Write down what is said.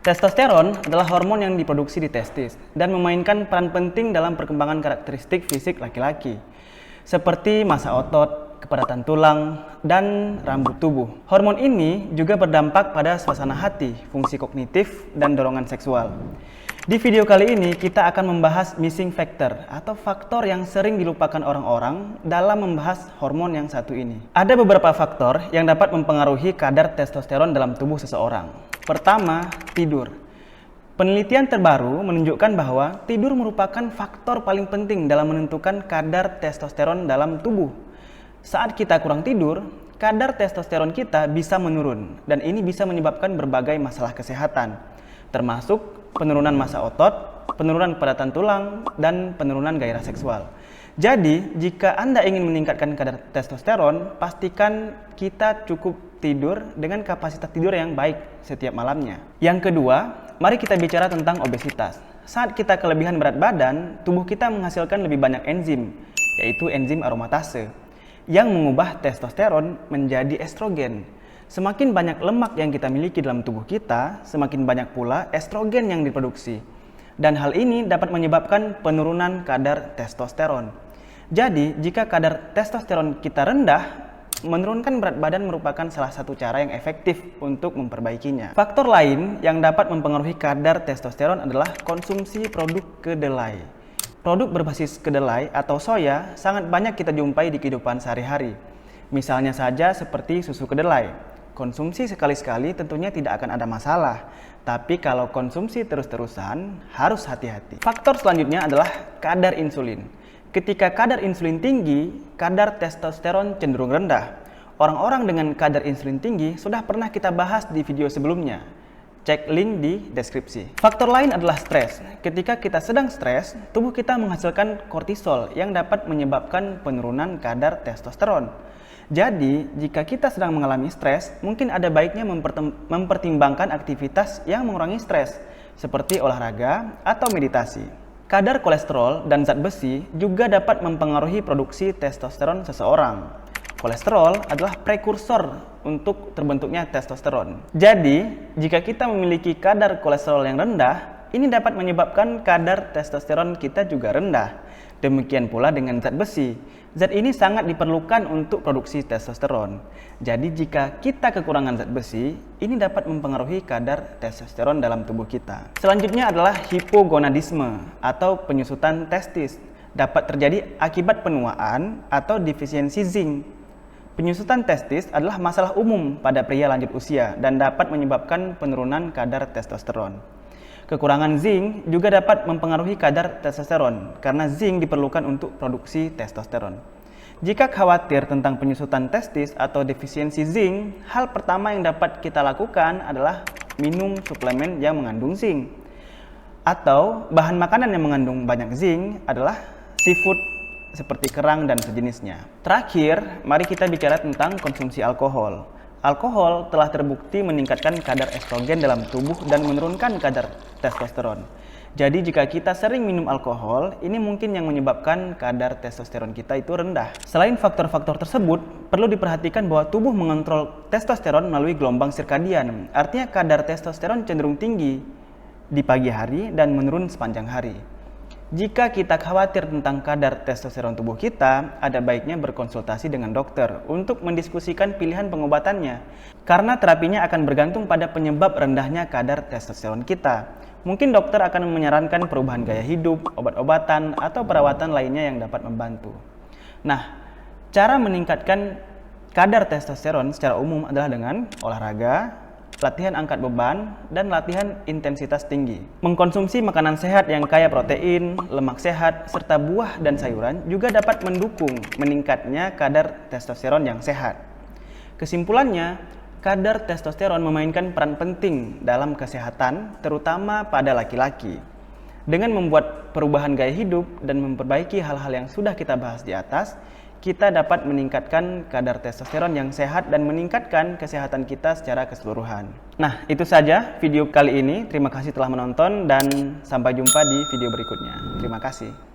Testosteron adalah hormon yang diproduksi di testis dan memainkan peran penting dalam perkembangan karakteristik fisik laki-laki, seperti massa otot, kepadatan tulang, dan rambut tubuh. Hormon ini juga berdampak pada suasana hati, fungsi kognitif, dan dorongan seksual. Di video kali ini kita akan membahas missing factor atau faktor yang sering dilupakan orang-orang dalam membahas hormon yang satu ini. Ada beberapa faktor yang dapat mempengaruhi kadar testosteron dalam tubuh seseorang. Pertama, tidur. Penelitian terbaru menunjukkan bahwa tidur merupakan faktor paling penting dalam menentukan kadar testosteron dalam tubuh. Saat kita kurang tidur, kadar testosteron kita bisa menurun dan ini bisa menyebabkan berbagai masalah kesehatan, termasuk penurunan massa otot, penurunan kepadatan tulang, dan penurunan gairah seksual. Jadi, jika Anda ingin meningkatkan kadar testosteron, pastikan kita cukup tidur dengan kapasitas tidur yang baik setiap malamnya. Yang kedua, mari kita bicara tentang obesitas. Saat kita kelebihan berat badan, tubuh kita menghasilkan lebih banyak enzim, yaitu enzim aromatase, yang mengubah testosteron menjadi estrogen. Semakin banyak lemak yang kita miliki dalam tubuh kita, semakin banyak pula estrogen yang diproduksi. Dan hal ini dapat menyebabkan penurunan kadar testosteron. Jadi, jika kadar testosteron kita rendah, menurunkan berat badan merupakan salah satu cara yang efektif untuk memperbaikinya. Faktor lain yang dapat mempengaruhi kadar testosteron adalah konsumsi produk kedelai. Produk berbasis kedelai atau soya sangat banyak kita jumpai di kehidupan sehari-hari. Misalnya saja seperti susu kedelai. Konsumsi sekali-sekali tentunya tidak akan ada masalah, tapi kalau konsumsi terus-terusan harus hati-hati. Faktor selanjutnya adalah kadar insulin. Ketika kadar insulin tinggi, kadar testosteron cenderung rendah. Orang-orang dengan kadar insulin tinggi sudah pernah kita bahas di video sebelumnya. Cek link di deskripsi. Faktor lain adalah stres. Ketika kita sedang stres, tubuh kita menghasilkan kortisol yang dapat menyebabkan penurunan kadar testosteron. Jadi, jika kita sedang mengalami stres, mungkin ada baiknya mempertimbangkan aktivitas yang mengurangi stres, seperti olahraga atau meditasi. Kadar kolesterol dan zat besi juga dapat mempengaruhi produksi testosteron seseorang. Kolesterol adalah prekursor untuk terbentuknya testosteron. Jadi, jika kita memiliki kadar kolesterol yang rendah, ini dapat menyebabkan kadar testosteron kita juga rendah. Demikian pula dengan zat besi. Zat ini sangat diperlukan untuk produksi testosteron. Jadi jika kita kekurangan zat besi, ini dapat mempengaruhi kadar testosteron dalam tubuh kita. Selanjutnya adalah hipogonadisme atau penyusutan testis. Dapat terjadi akibat penuaan atau defisiensi zinc. Penyusutan testis adalah masalah umum pada pria lanjut usia dan dapat menyebabkan penurunan kadar testosteron. Kekurangan zinc juga dapat mempengaruhi kadar testosteron karena zinc diperlukan untuk produksi testosteron. Jika khawatir tentang penyusutan testis atau defisiensi zinc, hal pertama yang dapat kita lakukan adalah minum suplemen yang mengandung zinc. Atau bahan makanan yang mengandung banyak zinc adalah seafood seperti kerang dan sejenisnya. Terakhir, mari kita bicara tentang konsumsi alkohol. Alkohol telah terbukti meningkatkan kadar estrogen dalam tubuh dan menurunkan kadar testosteron. Jadi jika kita sering minum alkohol, ini mungkin yang menyebabkan kadar testosteron kita itu rendah. Selain faktor-faktor tersebut, perlu diperhatikan bahwa tubuh mengontrol testosteron melalui gelombang sirkadian. Artinya kadar testosteron cenderung tinggi di pagi hari dan menurun sepanjang hari. Jika kita khawatir tentang kadar testosteron tubuh kita, ada baiknya berkonsultasi dengan dokter untuk mendiskusikan pilihan pengobatannya. Karena terapinya akan bergantung pada penyebab rendahnya kadar testosteron kita. Mungkin dokter akan menyarankan perubahan gaya hidup, obat-obatan, atau perawatan lainnya yang dapat membantu. Nah, cara meningkatkan kadar testosteron secara umum adalah dengan olahraga, latihan angkat beban, dan latihan intensitas tinggi. Mengkonsumsi makanan sehat yang kaya protein, lemak sehat, serta buah dan sayuran juga dapat mendukung meningkatnya kadar testosteron yang sehat. Kesimpulannya, kadar testosteron memainkan peran penting dalam kesehatan, terutama pada laki-laki. Dengan membuat perubahan gaya hidup dan memperbaiki hal-hal yang sudah kita bahas di atas, kita dapat meningkatkan kadar testosteron yang sehat dan meningkatkan kesehatan kita secara keseluruhan. Nah, itu saja video kali ini. Terima kasih telah menonton dan sampai jumpa di video berikutnya. Terima kasih.